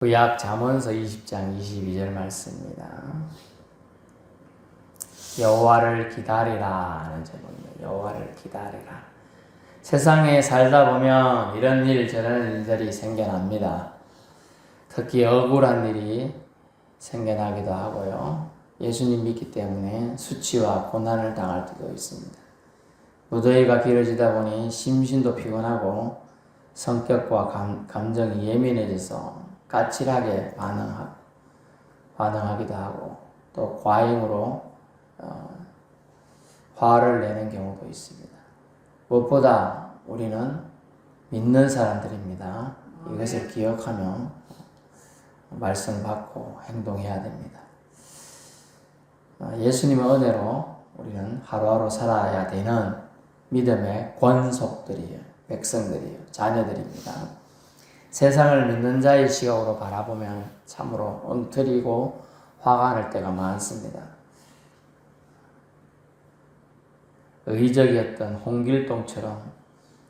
구약 잠언서 20장 22절 말씀입니다. 여호와를 기다리라 하는 제목입니다. 여호와를 기다리라. 세상에 살다 보면 이런 일 저런 일들이 생겨납니다. 특히 억울한 일이 생겨나기도 하고요. 예수님 믿기 때문에 수치와 고난을 당할 때도 있습니다. 무더위가 길어지다 보니 심신도 피곤하고 성격과 감정이 예민해져서 까칠하게 반응하기도 하고 또 과잉으로 화를 내는 경우도 있습니다. 무엇보다 우리는 믿는 사람들입니다. 이것을 기억하며 말씀을 받고 행동해야 됩니다. 예수님의 은혜로 우리는 하루하루 살아야 되는 믿음의 권속들이에요. 백성들이에요. 자녀들입니다. 세상을 믿는 자의 시각으로 바라보면 참으로 엉터리고 화가 날 때가 많습니다. 의적이었던 홍길동처럼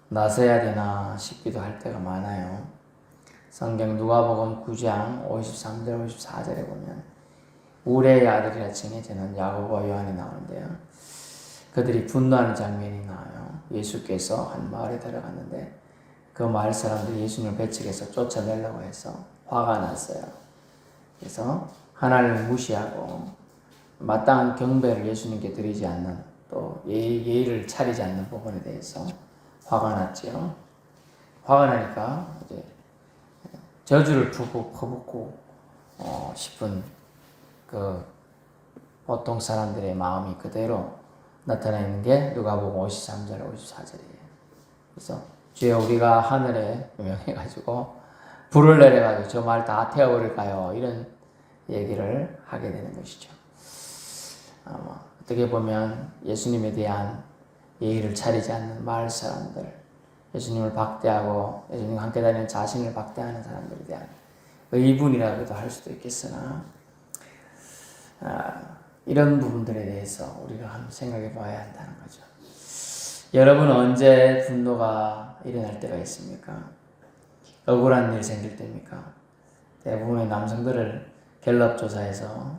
나서야 되나 싶기도 할 때가 많아요. 성경 누가복음 9장 53절 54절에 보면 우레의 아들이라 칭해지는 야고보와 요한이 나오는데요. 그들이 분노하는 장면이 나와요. 예수께서 한 마을에 들어갔는데 그 마을 사람들이 예수님을 배척해서 쫓아내려고 해서 화가 났어요. 그래서 하나님을 무시하고 마땅한 경배를 예수님께 드리지 않는 또 예의를 차리지 않는 부분에 대해서 화가 났지요. 화가 나니까 이제 저주를 퍼붓고 싶은 그 보통 사람들의 마음이 그대로 나타나 있는 게 누가복음 53절 54절이에요. 그래서 주여 우리가 하늘에 명해가지고 불을 내려가지고 저 말 다 태워버릴까요? 이런 얘기를 하게 되는 것이죠. 어떻게 보면 예수님에 대한 예의를 차리지 않는 마을 사람들, 예수님을 박대하고 예수님과 함께 다니는 자신을 박대하는 사람들에 대한 의분이라고도 할 수도 있겠으나 이런 부분들에 대해서 우리가 한번 생각해 봐야 한다는 거죠. 여러분은 언제 분노가 일어날 때가 있습니까? 억울한 일이 생길 때입니까? 대부분의 남성들을 갤럽 조사에서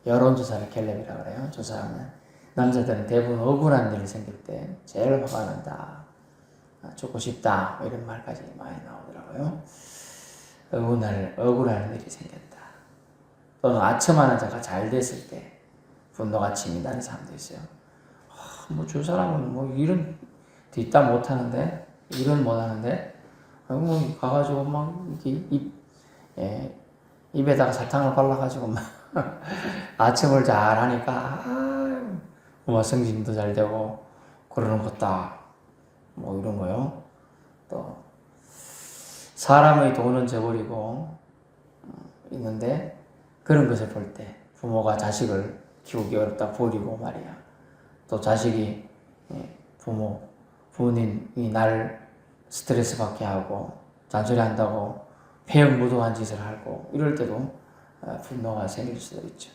여론조사를 갤럽이라고 그래요. 조사하면 남자들은 대부분 억울한 일이 생길 때 제일 화가 난다. 죽고 싶다. 이런 말까지 많이 나오더라고요. 억울한 일이 생겼다. 또는 아첨하는 자가 잘 됐을 때 분노가 치민다는 사람도 있어요. 뭐 저 사람은 뭐 일은 뒷담 못하는데 일은 못하는데 뭐 가가지고 막 이렇게 입에다가 사탕을 발라가지고 막 아첨을 잘 하니까 뭐 성진도 잘 되고 그러는 것다 뭐 이런 거요. 또 사람의 돈은 저버리고 있는데 그런 것을 볼 때 부모가 자식을 키우기 어렵다 버리고 말이야. 또 자식이 부모님이 날 스트레스 받게 하고 잔소리 한다고 폐역무도한 짓을 하고 이럴 때도 분노가 생길 수도 있죠.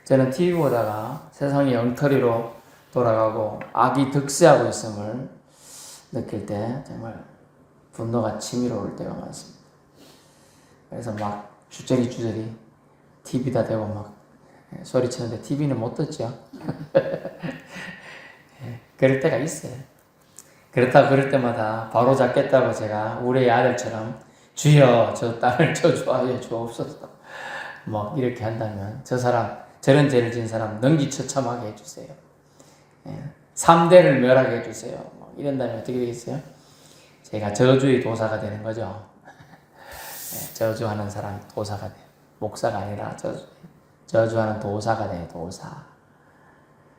저는 TV 보다가 세상이 엉터리로 돌아가고 악이 득세하고 있음을 느낄 때 정말 분노가 치밀어 올 때가 많습니다. 그래서 막 주저리 TV다 대고 막 소리치는데 TV는 못 듣죠. 그럴 때가 있어요. 그럴 때마다 바로 잡겠다고 제가 우리의 아들처럼 주여 저 땅을 저주하여 주옵소서 뭐 이렇게 한다면 저 사람 저런 죄를 지은 사람 능지처참하게 해주세요. 3대를 멸하게 해주세요. 뭐 이런다면 어떻게 되겠어요? 제가 저주의 도사가 되는 거죠. 저주하는 사람 도사가 돼요. 목사가 아니라 저주하는 도사가 돼요. 도사.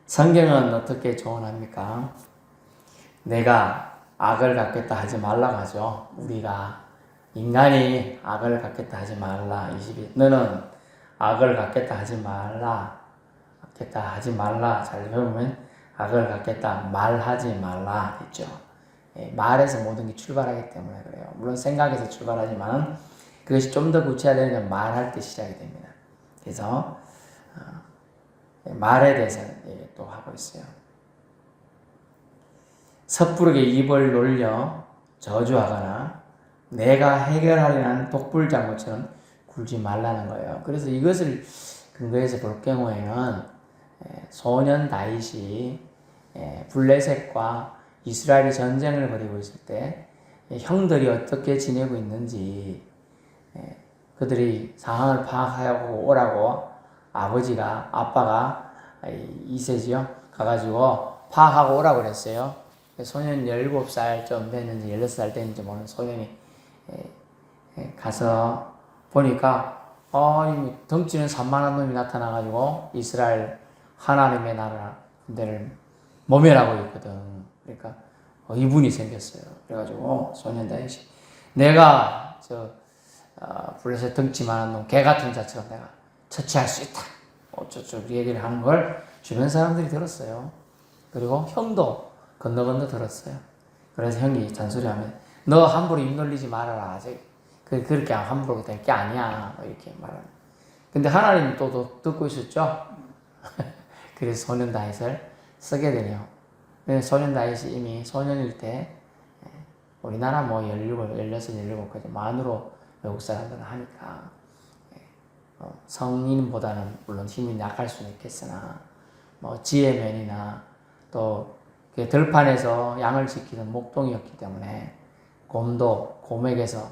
성경은 어떻게 조언합니까? 내가 악을 갖겠다 하지 말라고 하죠. 우리가 인간이 악을 갖겠다 하지 말라. 22. 너는 악을 갖겠다 하지 말라. 잘 배우면 악을 갖겠다 말하지 말라 했죠. 말에서 모든 게 출발하기 때문에 그래요. 물론 생각에서 출발하지만 그것이 좀 더 구체화되면 말할 때 시작이 됩니다. 그래서 말에 대해서 또 하고 있어요. 섣부르게 입을 놀려 저주하거나 내가 해결하려는 독불장군처럼 굴지 말라는 거예요. 그래서 이것을 근거해서 볼 경우에는 소년 다윗이 블레셋과 이스라엘이 전쟁을 벌이고 있을 때 형들이 어떻게 지내고 있는지 그들이 상황을 파악하고 오라고 아빠가 이세지요 가가지고 파악하고 오라고 그랬어요. 소년 17살쯤 됐는지 16살 됐는지 모르는 소년이 가서 보니까 덩치는 산만한 놈이 나타나가지고 이스라엘 하나님의 나라 군대를 모멸하고 있거든. 그러니까 이분이 생겼어요. 그래가지고 소년 다윗이 내가 블레셋 덩치만한 놈 개 같은 자처럼 내가 처치할 수 있다. 어쩌고 얘기를 하는 걸 주변 사람들이 들었어요. 그리고 형도 건너 들었어요. 그래서 형이 잔소리하면 너 함부로 입 놀리지 말아라. 그렇게 함부로 될 게 아니야. 이렇게 말하는. 근데 하나님 또 듣고 있었죠. 그래서 소년 다윗을 쓰게 되네요. 소년 다윗이 이미 소년일 때 우리나라 16, 17까지 만으로 외국 사람들은 하니까 성인보다는 물론 힘이 약할 수는 있겠으나 지혜면이나 또 들판에서 양을 지키는 목동이었기 때문에 곰에게서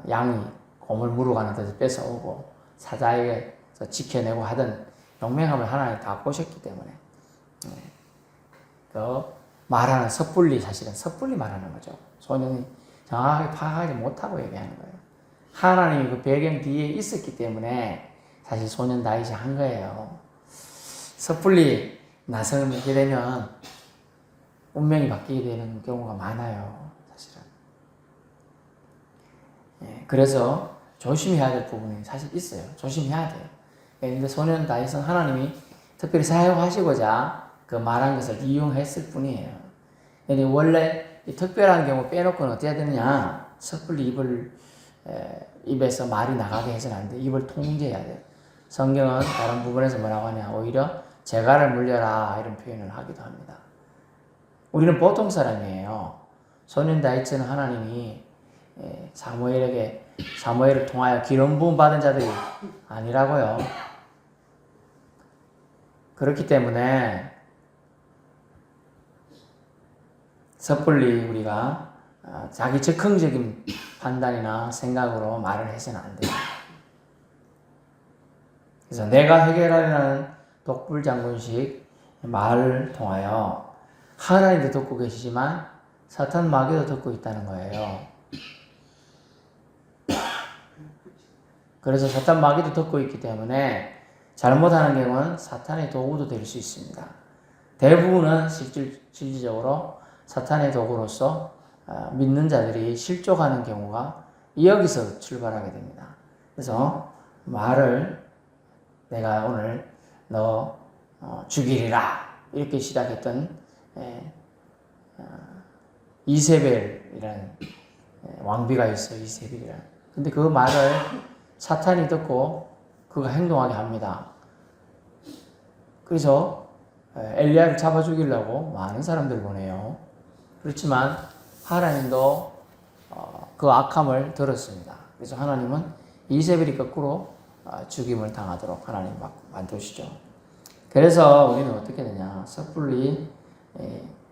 양이 곰을 물어가는 데서 뺏어오고 사자에게서 지켜내고 하던 용맹함을 하나님 다 보셨기 때문에 말하는 사실은 섣불리 말하는 거죠. 소년이 정확하게 파악하지 못하고 얘기하는 거예요. 하나님이 그 배경 뒤에 있었기 때문에 사실 소년 다윗이 한 거예요. 섣불리 나서게 되면 운명이 바뀌게 되는 경우가 많아요. 사실은. 그래서 조심해야 될 부분이 사실 있어요. 조심해야 돼요. 그런데 소년 다윗은 하나님이 특별히 사용하시고자 그 말한 것을 이용했을 뿐이에요. 근데 원래 이 특별한 경우 빼놓고는 어떻게 해야 되느냐? 섣불리 입에서 말이 나가게 해서는 안 돼. 입을 통제해야 돼요. 성경은 다른 부분에서 뭐라고 하냐? 오히려 재갈을 물려라 이런 표현을 하기도 합니다. 우리는 보통 사람이에요. 소년 다윗은 하나님이 사무엘을 통하여 기름 부음 받은 자들이 아니라고요. 그렇기 때문에 섣불리 우리가 자기 즉흥적인 판단이나 생각으로 말을 해서는 안 돼요. 그래서 내가 해결하려는 독불장군식 말을 통하여 하나님도 듣고 계시지만 사탄 마귀도 듣고 있다는 거예요. 그래서 사탄 마귀도 듣고 있기 때문에 잘못하는 경우는 사탄의 도구도 될 수 있습니다. 대부분은 실질적으로 사탄의 도구로서 믿는 자들이 실족하는 경우가 여기서 출발하게 됩니다. 그래서 말을 내가 오늘 너 죽이리라 이렇게 시작했던 이세벨이라는 왕비가 있어요. 이세벨이라는. 근데 그 말을 사탄이 듣고 그가 행동하게 합니다. 그래서 엘리야를 잡아 죽이려고 많은 사람들을 보내요. 그렇지만 하나님도 그 악함을 들었습니다. 그래서 하나님은 이세벨이 거꾸로 죽임을 당하도록 하나님 만드시죠. 그래서 우리는 어떻게 되냐? 섣불리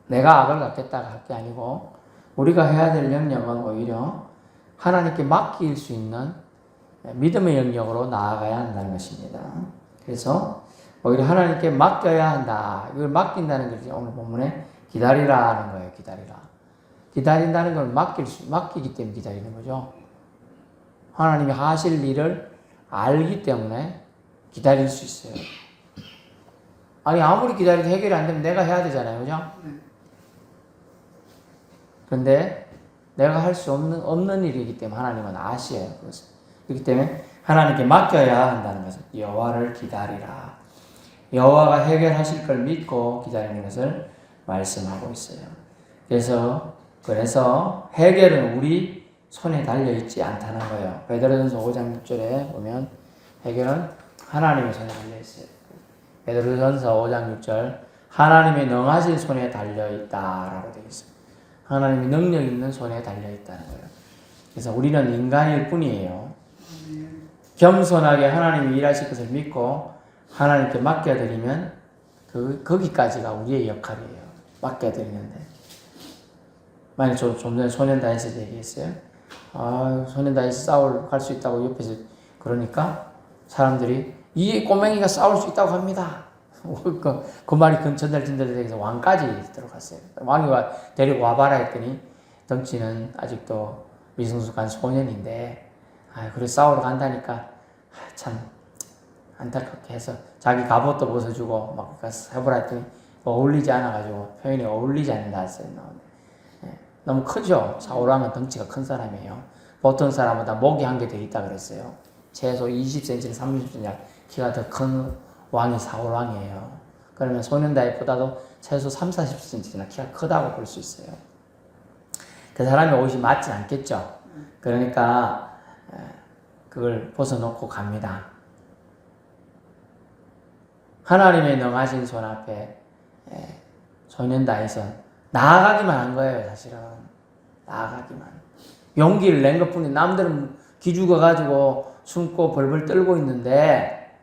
내가 악을 갖겠다가 할 게 아니고 우리가 해야 될 영역은 오히려 하나님께 맡길 수 있는 믿음의 영역으로 나아가야 한다는 것입니다. 그래서 오히려 하나님께 맡겨야 한다. 이걸 맡긴다는 것이 오늘 본문에 기다리라는 거예요. 기다린다는 걸 맡기기 때문에 기다리는 거죠. 하나님이 하실 일을 알기 때문에 기다릴 수 있어요. 아니 아무리 기다려도 해결이 안 되면 내가 해야 되잖아요. 그죠? 그런데 내가 할 수 없는 일이기 때문에 하나님은 아시에요. 그렇기 때문에 하나님께 맡겨야 한다는 것은 여호와를 기다리라. 여호와가 해결하실 걸 믿고 기다리는 것을 말씀하고 있어요. 그래서 해결은 우리 손에 달려있지 않다는 거예요. 베드로전서 5장 6절에 보면 해결은 하나님의 손에 달려있어요. 베드로전서 5장 6절 하나님의 능하신 손에 달려있다라고 되어 있어요. 하나님의 능력 있는 손에 달려있다는 거예요. 그래서 우리는 인간일 뿐이에요. 겸손하게 하나님이 일하실 것을 믿고 하나님께 맡겨드리면 거기까지가 우리의 역할이에요. 맡겨드리는데. 만약 좀 전에 소년단에서 얘기했어요. 소년단에서 싸울 할 수 있다고 옆에서 그러니까 사람들이 이 꼬맹이가 싸울 수 있다고 합니다. 그 말이 전달진들에서 왕까지 들어갔어요. 왕이 데리고 와봐라 했더니 덩치는 아직도 미성숙한 소년인데 그래 싸우러 간다니까 참 안타깝게 해서 자기 갑옷도 벗어주고 막 해보라 했더니 어울리지 않아가지고 표현이 어울리지 않는다 했어요. 너무 크죠? 사울왕은 덩치가 큰 사람이에요. 보통 사람보다 목이 한 개 더 있다 그랬어요. 최소 20cm, 30cm 키가 더 큰 왕이 사울왕이에요. 그러면 소년다윗보다도 최소 3, 40cm나 키가 크다고 볼 수 있어요. 그 사람이 옷이 맞지 않겠죠? 그러니까 그걸 벗어놓고 갑니다. 하나님의 능하신 손 앞에 소년다윗은 나아가기만 한 거예요. 사실은 나아가기만 용기를 낸 것뿐이 남들은 기죽어가지고 숨고 벌벌 떨고 있는데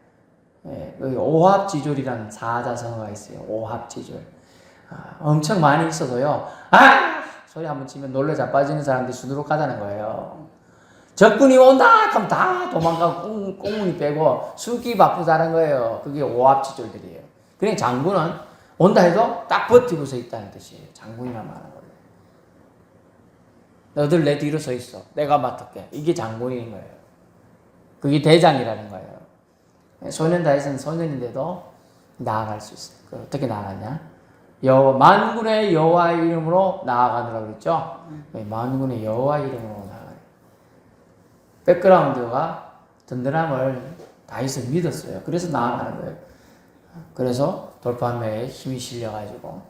오합지졸이라는 사자성어가 있어요. 오합지졸 엄청 많이 있어도요 소리 한번 치면 놀라 자빠지는 사람들이 수두룩 하다는 거예요. 적군이 온다 그럼 다 도망가고 꽁무니 빼고 숨기 바쁘다는 거예요. 그게 오합지졸들이에요. 그러니까 장군은 온다 해도 딱 버티고 서 있다는 뜻이에요. 장군이란 말은 원래 너들 내 뒤로 서 있어. 내가 맡을게. 이게 장군인 거예요. 그게 대장이라는 거예요. 소년다윗은 소년인데도 나아갈 수 있어요. 어떻게 나아가냐? 만군의 여호와의 이름으로 나아가느라고 그랬죠? 만군의 여호와의 이름으로 나아가요. 백그라운드가 든든함을 다윗은 믿었어요. 그래서 나아가는 거예요. 그래서 돌판매에 힘이 실려가지고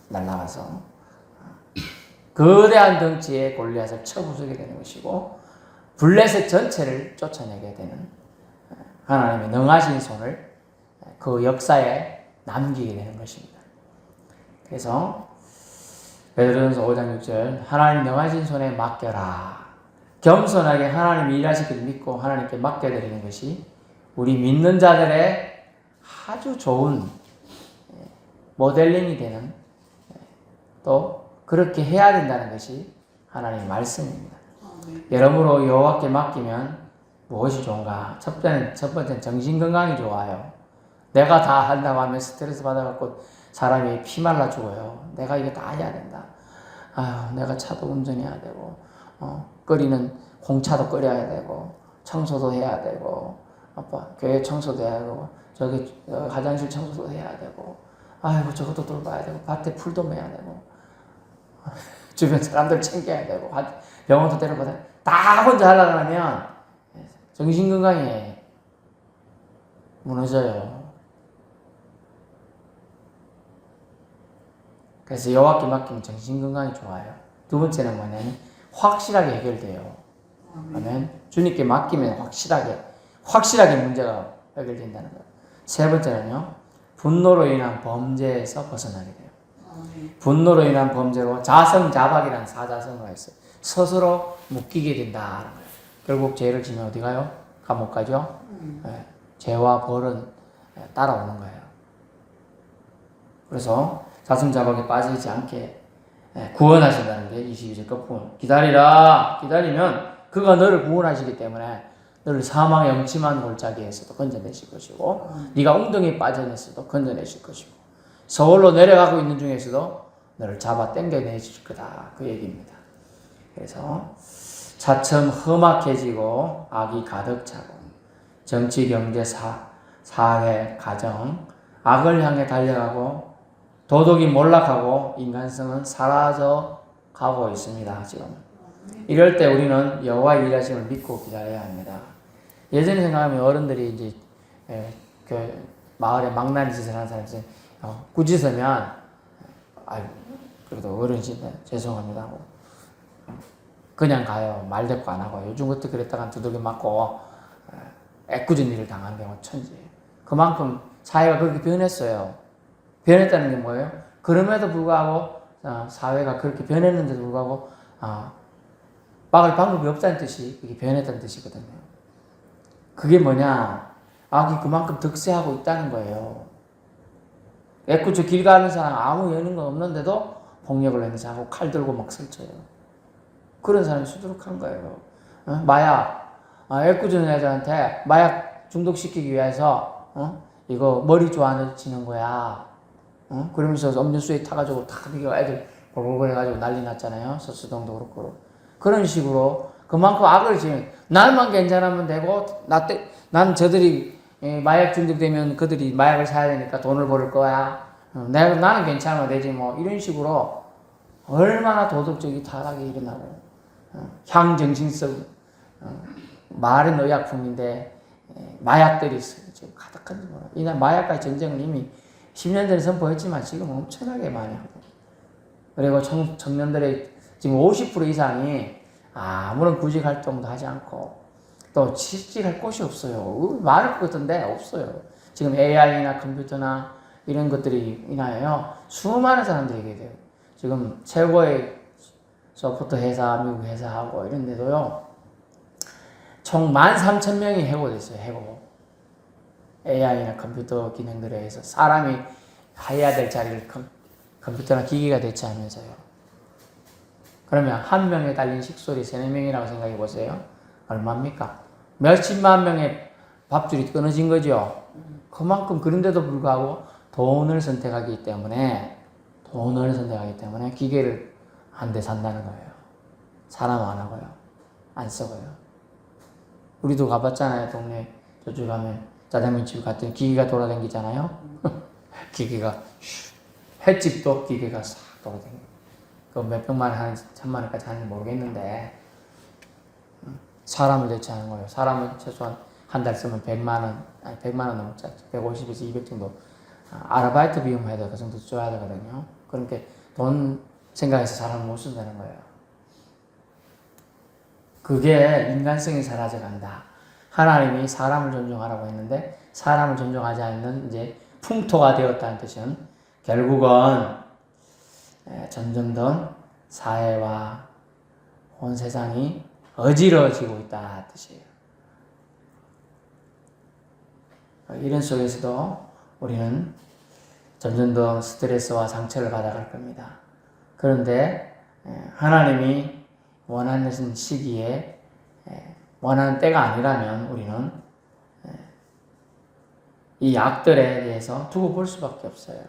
날아가서 거대한 덩치의 골리앗을 쳐부수게 되는 것이고 블레셋 전체를 쫓아내게 되는 하나님의 능하신 손을 그 역사에 남기게 되는 것입니다. 그래서 베드로전서 5장 6절 하나님 능하신 손에 맡겨라. 겸손하게 하나님이 일하실 것을 믿고 하나님께 맡겨드리는 것이 우리 믿는 자들의 아주 좋은 모델링이 되는 또 그렇게 해야 된다는 것이 하나님의 말씀입니다. 여러모로 여호와께 맡기면 무엇이 좋은가? 첫 번째는 정신건강이 좋아요. 내가 다 한다고 하면 스트레스 받아갖고 사람이 피 말라 죽어요. 내가 이거 다 해야 된다. 내가 차도 운전해야 되고 끓이는 홍차도 끓여야 되고 청소도 해야 되고 교회 청소도 해야 되고 저기 화장실 청소도 해야 되고 저것도 돌봐야 되고 밭에 풀도 매야 되고 주변 사람들 챙겨야 되고 병원도 데려가야 되고 다 혼자 하려고 하면 정신건강이 무너져요. 그래서 여호와께 맡기면 정신건강이 좋아요. 두 번째는 뭐냐면 확실하게 해결돼요. 아멘. 주님께 맡기면 확실하게 문제가 해결된다는 거예요. 세 번째는요, 분노로 인한 범죄에서 벗어나게 돼요. 분노로 인한 범죄로 자성자박이라는 사자성어가 있어요. 스스로 묶이게 된다는 거예요. 결국 죄를 지면 어디 가요? 감옥 가죠? 죄와 벌은 따라오는 거예요. 그래서 자성자박에 빠지지 않게 구원하신다는 게 22절 끝부분. 기다리면 그가 너를 구원하시기 때문에 너를 사망의 엄침한 골짜기에서도 건져내실 것이고 네가 웅덩이에 빠져냈어도 건져내실 것이고 서울로 내려가고 있는 중에서도 너를 잡아 당겨내실 거다. 그 얘기입니다. 그래서 차츰 험악해지고 악이 가득 차고 정치, 경제, 사회, 가정 악을 향해 달려가고 도덕이 몰락하고 인간성은 사라져 가고 있습니다. 지금 이럴 때 우리는 여호와의 일하심을 믿고 기다려야 합니다. 예전에 생각하면 어른들이 이제 그 마을에 망나니 짓을 하는 사람이 꾸짖으면 그래도 어른이신데 죄송합니다 하고 그냥 가요. 말 대꾸 안 하고. 요즘 그때 그랬다가 두들겨 맞고 애꿎은 일을 당하는 경우가 천지예요. 그만큼 사회가 그렇게 변했어요. 변했다는 게 뭐예요? 그럼에도 불구하고 사회가 그렇게 변했는데도 불구하고 막을 방법이 없다는 뜻이 그게 변했다는 뜻이거든요. 그게 뭐냐? 악이 그만큼 득세하고 있다는 거예요. 애꿎은 길 가는 사람 아무 여는 거 없는데도 폭력을 행사하고 칼 들고 막 설쳐요. 그런 사람이 수두룩한 거예요. 마약, 애꿎은 여자한테 마약 중독시키기 위해서 이거 머리 좋아지는 거야. 그러면서 음료수에 타가지고 탁 이거 애들 골골 해가지고 난리 났잖아요. 서수동도 그렇고. 그런 식으로 그만큼 악을 지금 나만 괜찮으면 되고 난 저들이 마약 중독되면 그들이 마약을 사야 되니까 돈을 벌을 거야. 나는 괜찮으면 되지 뭐 이런 식으로 얼마나 도덕적인 타락이 일어나고 향정신성 말은 의약품인데 마약들이 지금 가득한지 몰라. 이날 마약과의 전쟁은 이미 10년 전에 선포했지만 지금 엄청나게 많이 하고 그리고 청년들의 지금 50% 이상이 아무런 구직 활동도 하지 않고 또 취직할 곳이 없어요. 많을 것 같은데 없어요. 지금 AI나 컴퓨터나 이런 것들이 인하여 수많은 사람들이 있게 돼요. 지금 최고의 소프트 회사, 미국 회사하고 이런 데도요. 총 13,000명이 해고됐어요. 해고. AI나 컴퓨터 기능들에 의해서 사람이 해야 될 자리를 컴퓨터나 기기가 대체하면서요. 그러면 한 명에 달린 식솔이 3, 4명이라고 생각해 보세요. 얼마입니까? 몇십만 명의 밥줄이 끊어진 거죠. 그만큼 그런데도 불구하고 돈을 선택하기 때문에 기계를 한 대 산다는 거예요. 사람 안 하고요. 안 쓰고요. 우리도 가봤잖아요. 동네 저쪽 가면 짜장면집 같은 기계가 돌아다니잖아요. 기계가 횟집도 기계가 싹 돌아다니고 그 몇백만 원, 1,000만 원까지 하는지 모르겠는데 사람을 대체하는 거예요. 사람은 최소한 한 달 쓰면 100만 원, 아니 100만 원 넘지 150에서 200 정도 아르바이트 비용 해도 그 정도 줘야 되거든요. 그러니까 돈 생각해서 사람을 못 쓴다는 거예요. 그게 인간성이 사라져간다. 하나님이 사람을 존중하라고 했는데 사람을 존중하지 않는 이제 풍토가 되었다는 뜻은 결국은 점점점 사회와 온 세상이 어지러워지고 있다는 뜻이에요. 이런 속에서도 우리는 점점 더 스트레스와 상처를 받아갈 겁니다. 그런데 하나님이 원하는 시기에 원하는 때가 아니라면 우리는 이 악들에 대해서 두고 볼 수밖에 없어요.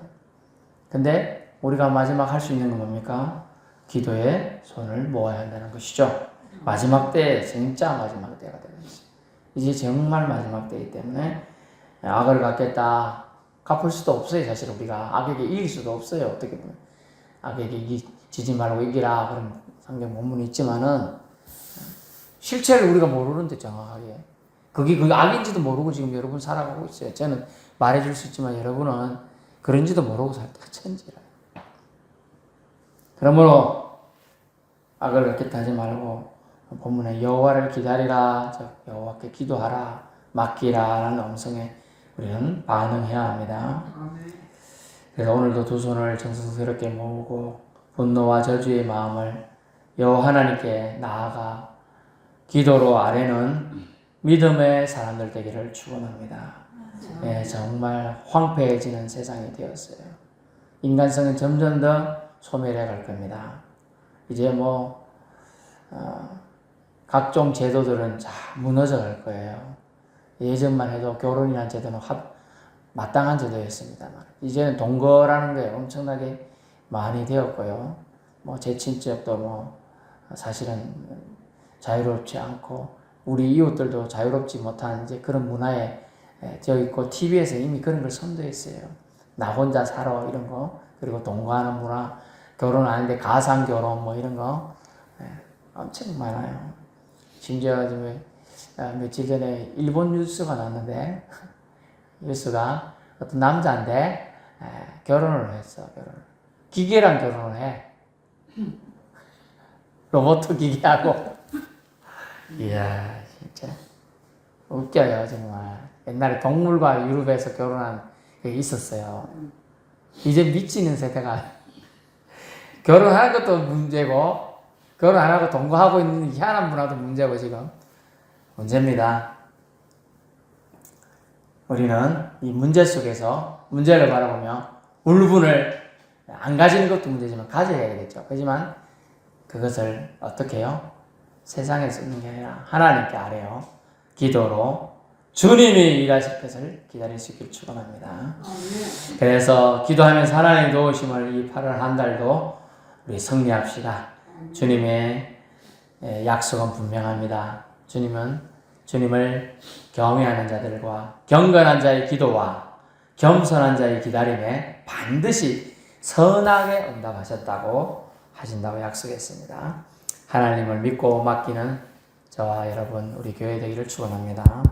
근데 우리가 마지막 할 수 있는 건 뭡니까? 기도에 손을 모아야 한다는 것이죠. 마지막 때, 진짜 마지막 때가 되겠어요. 이제 정말 마지막 때이기 때문에 악을 갚겠다. 갚을 수도 없어요. 사실 우리가 악에게 이길 수도 없어요. 어떻게 보면 악에게 지지 말고 이기라 그런 성경 본문이 있지만은 실체를 우리가 모르는데 정확하게 그게 악인지도 모르고 지금 여러분 살아가고 있어요. 저는 말해줄 수 있지만 여러분은 그런지도 모르고 살다가 천지라. 그러므로 악을 갚겠다 하지 말고 본문에 여호와를 기다리라, 여호와께 기도하라, 맡기라 라는 음성에 우리는 반응해야 합니다. 그래서 오늘도 두 손을 정성스럽게 모으고 분노와 저주의 마음을 여호와 하나님께 나아가 기도로 아뢰는 믿음의 사람들 되기를 축원합니다. 예, 정말 황폐해지는 세상이 되었어요. 인간성은 점점 더 소멸해 갈 겁니다. 이제 각종 제도들은 다 무너져 갈 거예요. 예전만 해도 결혼이라는 제도는 마땅한 제도였습니다만 이제는 동거라는 게 엄청나게 많이 되었고요. 재친적도 사실은 자유롭지 않고 우리 이웃들도 자유롭지 못한 이제 그런 문화에 되어 있고 TV에서 이미 그런 걸 선도했어요. 나 혼자 살아 이런 거 그리고 동거하는 문화 결혼 안 하는데 가상 결혼 이런 거 엄청 많아요. 심지어 며칠 전에 일본 뉴스가 나왔는데 뉴스가 어떤 남자인데 결혼을 했어. 기계랑 결혼을 해. 로봇 기계하고. 이야 진짜 웃겨요 정말. 옛날에 동물과 유럽에서 결혼한 게 있었어요. 이제 미치는 세대가 결혼하는 것도 문제고 결혼 안 하고 동거하고 있는 희한한 문화도 문제고 지금 문제입니다. 우리는 이 문제 속에서 문제를 바라보며 울분을 안 가지는 것도 문제지만 가져야 되겠죠. 하지만 그것을 어떻게 해요? 세상에 쓰는 게 아니라 하나님께 아뢰어 기도로 주님이 일하실 것을 기다릴 수 있기를 축원합니다. 그래서 기도하면서 하나님의 도우심을 이 8월 한 달도 우리 승리합시다. 주님의 약속은 분명합니다. 주님을 경외하는 자들과 경건한 자의 기도와 겸손한 자의 기다림에 반드시 선하게 응답하셨다고 하신다고 약속했습니다. 하나님을 믿고 맡기는 저와 여러분 우리 교회 되기를 축원합니다.